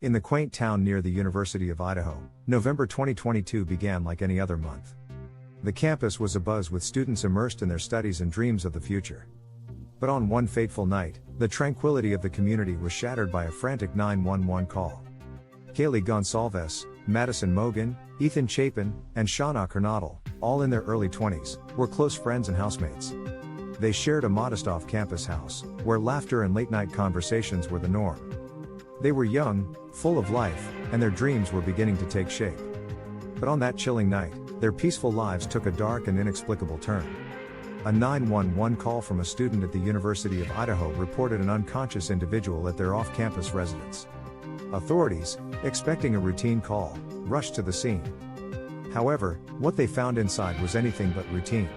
In the quaint town near the University of Idaho, November 2022 began like any other month. The campus was abuzz with students immersed in their studies and dreams of the future. But on one fateful night, the tranquility of the community was shattered by a frantic 911 call. Kaylee Goncalves, Madison Mogen, Chapin, and Xana Kernodle, all in their early 20s, were close friends and housemates. They shared a modest off-campus house, where laughter and late-night conversations were the norm. They were young, full of life, and their dreams were beginning to take shape. But on that chilling night, their peaceful lives took a dark and inexplicable turn. A 911 call from a student at the University of Idaho reported an unconscious individual at their off-campus residence. Authorities, expecting a routine call, rushed to the scene. However, what they found inside was anything but routine.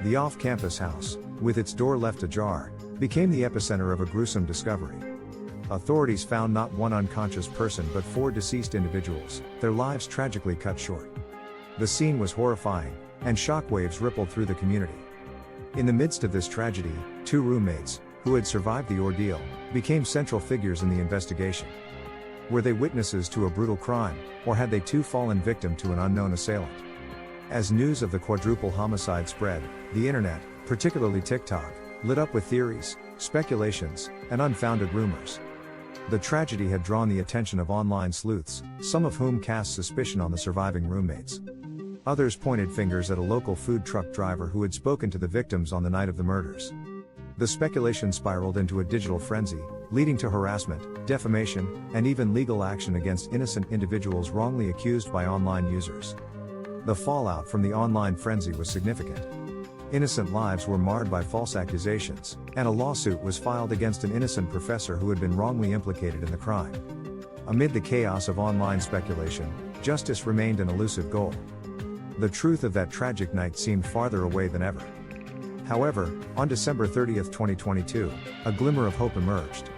The off-campus house, with its door left ajar, became the epicenter of a gruesome discovery. Authorities found not one unconscious person but 4 deceased individuals, their lives tragically cut short. The scene was horrifying, and shockwaves rippled through the community. In the midst of this tragedy, 2 roommates, who had survived the ordeal, became central figures in the investigation. Were they witnesses to a brutal crime, or had they too fallen victim to an unknown assailant? As news of the quadruple homicide spread, the internet, particularly TikTok, lit up with theories, speculations, and unfounded rumors. The tragedy had drawn the attention of online sleuths, some of whom cast suspicion on the surviving roommates. Others pointed fingers at a local food truck driver who had spoken to the victims on the night of the murders. The speculation spiraled into a digital frenzy, leading to harassment, defamation, and even legal action against innocent individuals wrongly accused by online users. The fallout from the online frenzy was significant. Innocent lives were marred by false accusations, and a lawsuit was filed against an innocent professor who had been wrongly implicated in the crime. Amid the chaos of online speculation, justice remained an elusive goal. The truth of that tragic night seemed farther away than ever. However, on December 30, 2022, a glimmer of hope emerged.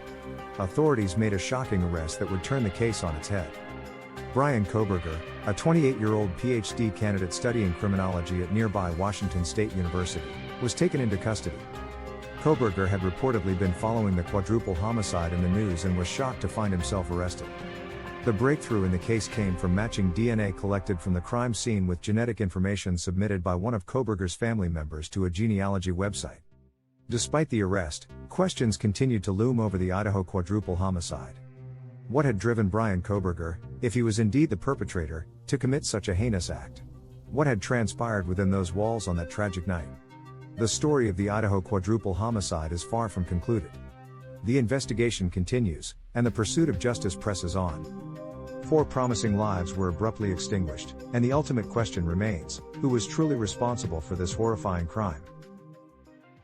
Authorities made a shocking arrest that would turn the case on its head. Brian Kohberger, a 28-year-old PhD candidate studying criminology at nearby Washington State University, was taken into custody. Kohberger had reportedly been following the quadruple homicide in the news and was shocked to find himself arrested. The breakthrough in the case came from matching DNA collected from the crime scene with genetic information submitted by one of Kohberger's family members to a genealogy website. Despite the arrest, questions continued to loom over the Idaho Quadruple Homicide. What had driven Brian Kohberger, if he was indeed the perpetrator, to commit such a heinous act? What had transpired within those walls on that tragic night? The story of the Idaho Quadruple Homicide is far from concluded. The investigation continues, and the pursuit of justice presses on. 4 promising lives were abruptly extinguished, and the ultimate question remains: who was truly responsible for this horrifying crime?